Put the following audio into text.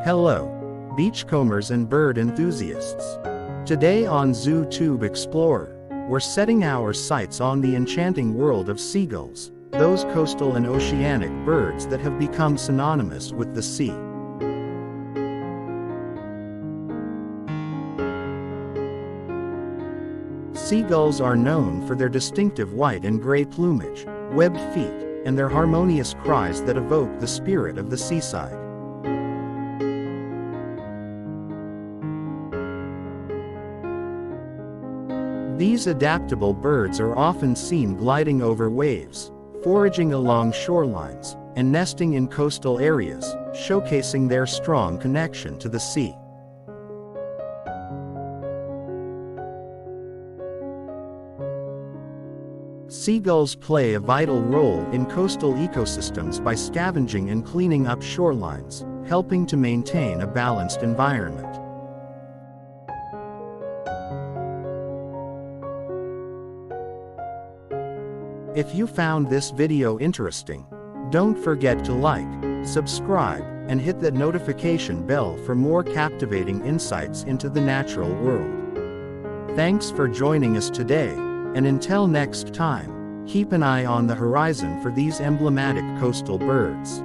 Hello, beachcombers and bird enthusiasts. Today on ZooTube Explorer, we're setting our sights on the enchanting world of seagulls, those coastal and oceanic birds that have become synonymous with the sea. Seagulls are known for their distinctive white and gray plumage, webbed feet, and their harmonious cries that evoke the spirit of the seaside. These adaptable birds are often seen gliding over waves, foraging along shorelines, and nesting in coastal areas, showcasing their strong connection to the sea. Seagulls play a vital role in coastal ecosystems by scavenging and cleaning up shorelines, helping to maintain a balanced environment. If you found this video interesting, don't forget to like, subscribe, and hit that notification bell for more captivating insights into the natural world. Thanks for joining us today, and until next time, keep an eye on the horizon for these emblematic coastal birds.